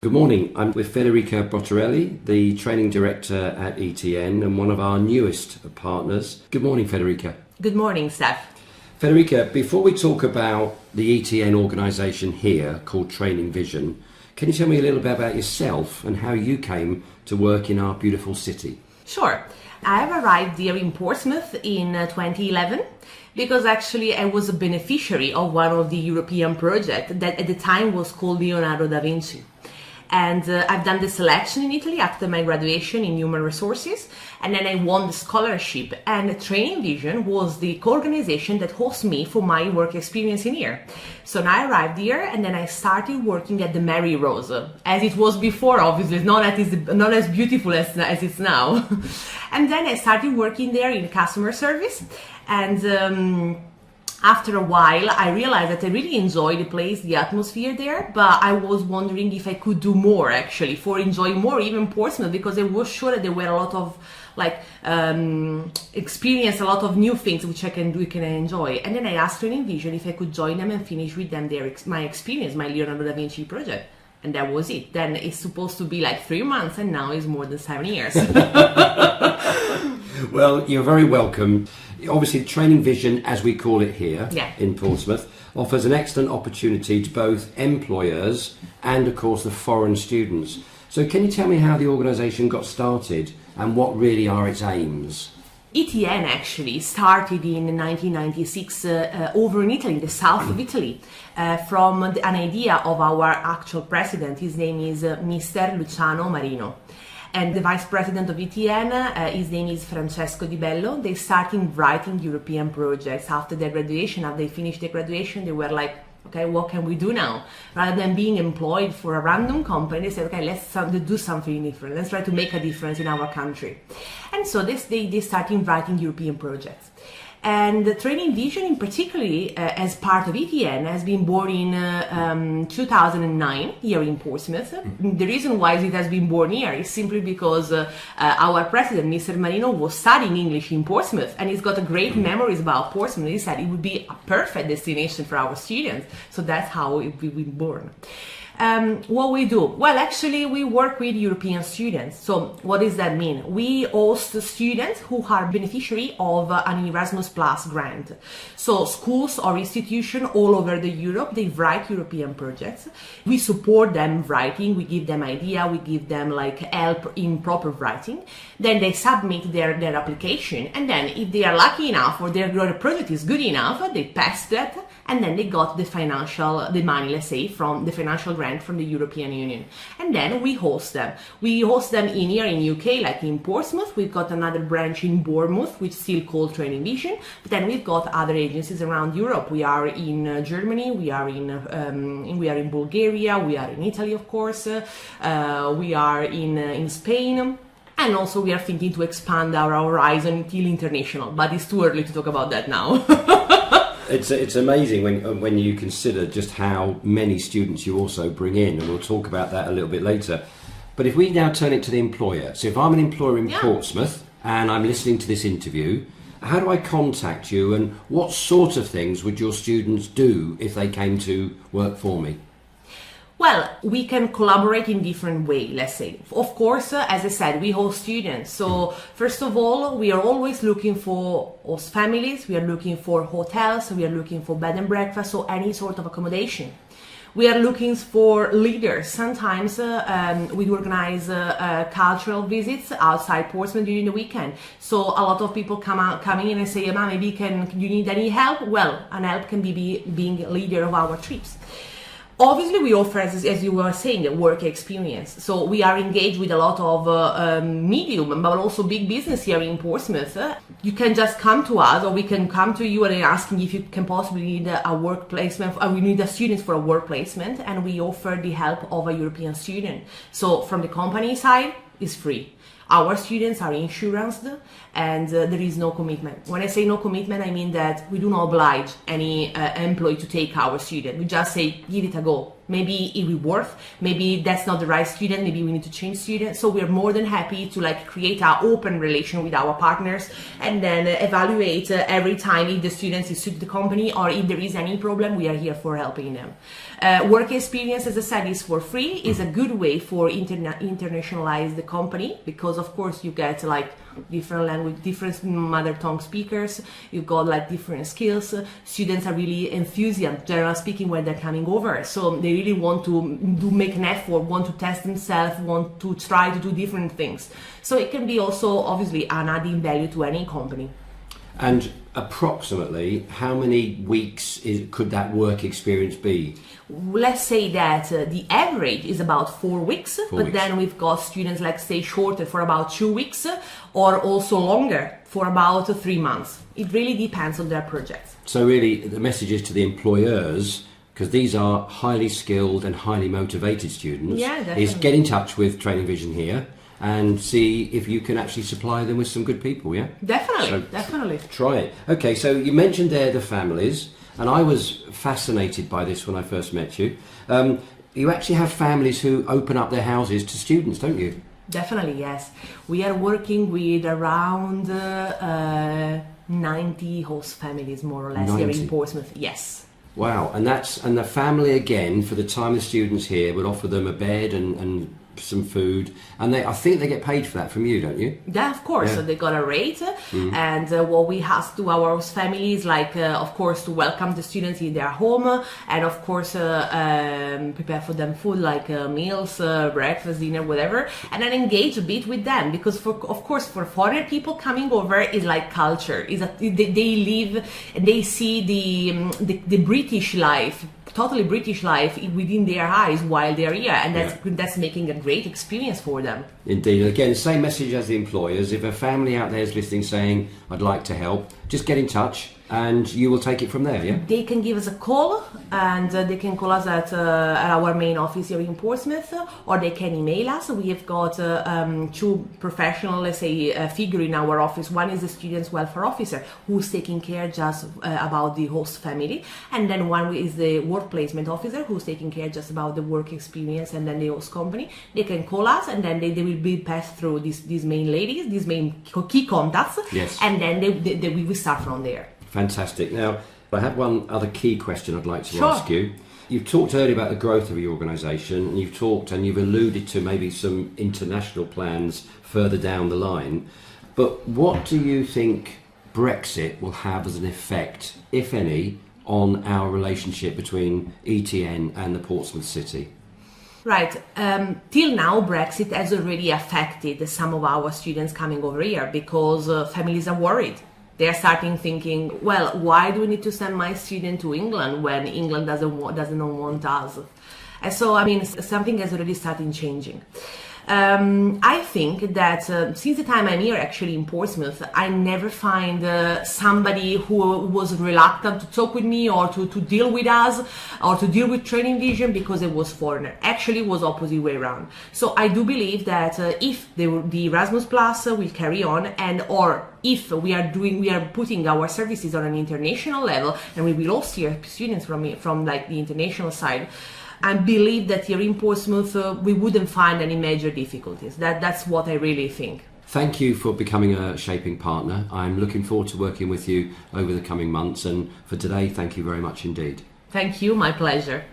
Good morning, I'm with Federica Bocciarelli, the Training Director at ETN and one of our newest partners. Good morning, Federica. Good morning, Stef. Federica, before we talk about the ETN organisation here called Training Vision, can you tell me a little bit about yourself and how you came to work in our beautiful city? Sure. I have arrived here in Portsmouth in 2011 because actually I was a beneficiary of one of the European projects that at the time was called Leonardo da Vinci. And I've done the selection in Italy after my graduation in human resources, and then I won the scholarship. And Training Vision was the organization that hosts me for my work experience in here. So now I arrived here, and then I started working at the Mary Rose, as it was before. Obviously, it's not as beautiful as it's now. And then I started working there in customer service, and after a while, I realized that I really enjoyed the place, the atmosphere there, but I was wondering if I could do more actually, for enjoying more, even Portsmouth, because I was sure that there were a lot of experience, a lot of new things which I can do, can enjoy. And then I asked Training Vision if I could join them and finish with them my experience, my Leonardo da Vinci project. And that was it. Then it's supposed to be like 3 months, and now it's more than 7 years. Well, you're very welcome. Obviously, Training Vision, as we call it here in Portsmouth, offers an excellent opportunity to both employers and, of course, the foreign students. So can you tell me how the organisation got started and what really are its aims? ETN actually started in 1996 over in Italy, in the south of Italy, from an idea of our actual president. His name is Mr. Luciano Marino. And the vice president of ETN, his name is Francesco Di Bello. They started writing European projects after their graduation. After they finished their graduation, they were like, okay, what can we do now? Rather than being employed for a random company, they said, okay, let's do something different. Let's try to make a difference in our country. And so they started writing European projects. And the Training Vision, in particular, as part of ETN, has been born in 2009 here in Portsmouth. The reason why it has been born here is simply because our president, Mr. Marino, was studying English in Portsmouth, and he's got a great memories about Portsmouth. He said it would be a perfect destination for our students. So that's how it was born. What we do? Well, actually, we work with European students. So what does that mean? We host students who are beneficiary of an Erasmus Plus grant. So schools or institutions all over Europe, they write European projects. We support them writing, we give them idea, we give them help in proper writing. Then they submit their application, and then if they are lucky enough or their project is good enough, they pass that, and then they got the money, let's say, from the financial grant from the European Union. And then we host them. We host them here in UK, like in Portsmouth. We've got another branch in Bournemouth, which is still called Training Vision. But then we've got other agencies around Europe. We are in Germany, we are in Bulgaria, we are in Italy, of course, we are in Spain. And also we are thinking to expand our horizon till international, but it's too early to talk about that now. It's amazing when you consider just how many students you also bring in, and we'll talk about that a little bit later. But if we now turn it to the employer, so if I'm an employer in Portsmouth and I'm listening to this interview, how do I contact you, and what sort of things would your students do if they came to work for me? Well, we can collaborate in different ways, let's say. Of course, as I said, we host students. So first of all, we are always looking for host families, we are looking for hotels, we are looking for bed and breakfast, so any sort of accommodation. We are looking for leaders. Sometimes we organize cultural visits outside Portsmouth during the weekend. So a lot of people come in and say, maybe you need any help? Well, an help can be being a leader of our trips. Obviously, we offer, as you were saying, the work experience. So we are engaged with a lot of medium, but also big business here in Portsmouth. You can just come to us, or we can come to you and asking if you can possibly need a work placement. We need a student for a work placement, and we offer the help of a European student. So from the company side, it's free. Our students are insured, and there is no commitment. When I say no commitment, I mean that we do not oblige any employee to take our student. We just say, give it a go. maybe it will work, maybe that's not the right student, maybe we need to change student. So we're more than happy to like create an open relation with our partners and then evaluate every time if the students is suit the company or if there is any problem, we are here for helping them. Work experience, as I said, is for free, is a good way for internationalize the company, because of course you get like different language, different mother tongue speakers, you've got like different skills. Students are really enthusiastic, generally speaking, when they're coming over. So they really want to make an effort, want to test themselves, want to try to do different things. So it can be also obviously an adding value to any company. And approximately how many weeks could that work experience be? Let's say that the average is about 4 weeks, but then we've got students like stay shorter for about 2 weeks or also longer for about 3 months. It really depends on their projects. So really the message is to the employers, because these are highly skilled and highly motivated students, is get in touch with Training Vision here and see if you can actually supply them with some good people, yeah? Definitely, so definitely. Try it. Okay, so you mentioned there the families, and I was fascinated by this when I first met you. You actually have families who open up their houses to students, don't you? Definitely, yes. We are working with around 90 host families, more or less, 90. here in Portsmouth, yes. Wow, and the family again, for the time the students here, would offer them a bed and some food, and I think they get paid for that from you, don't you? Yeah, of course. Yeah. So they got a rate, and what we ask to our families, like of course, to welcome the students in their home, and of course prepare for them food like meals, breakfast, dinner, whatever, and then engage a bit with them, because of course for foreign people coming over is like culture. They live and they see the British life. Totally British life within their eyes while they're here, and that's making a great experience for them. Indeed. Again, same message as the employers. If a family out there is listening saying, I'd like to help, just get in touch and you will take it from there, yeah? They can give us a call, and they can call us at our main office here in Portsmouth, or they can email us. We have got 2 professional, let's say, figure in our office. One is the student's welfare officer, who's taking care just about the host family, and then one is the work placement officer, who's taking care just about the work experience and then the host company. They can call us, and then they will be passed through these main ladies, these main key contacts, yes. And then we will start from there. Fantastic. Now, I have one other key question I'd like to ask you. You've talked earlier about the growth of your organisation, and you've alluded to maybe some international plans further down the line. But what do you think Brexit will have as an effect, if any, on our relationship between ETN and the Portsmouth city? Right. Till now, Brexit has already affected some of our students coming over here, because families are worried. They're starting thinking, well, why do we need to send my student to England when England doesn't want us? And so, I mean, something has already started changing. I think that since the time I'm here actually in Portsmouth, I never find somebody who was reluctant to talk with me or to deal with us or to deal with Training Vision because it was foreigner. Actually, it was opposite way around. So I do believe that if the Erasmus Plus will carry on, and or if we are putting our services on an international level, and we will also hear students from like the international side, I believe that here in Portsmouth we wouldn't find any major difficulties. That's what I really think. Thank you for becoming a shaping partner. I'm looking forward to working with you over the coming months, and for today, thank you very much indeed. Thank you, my pleasure.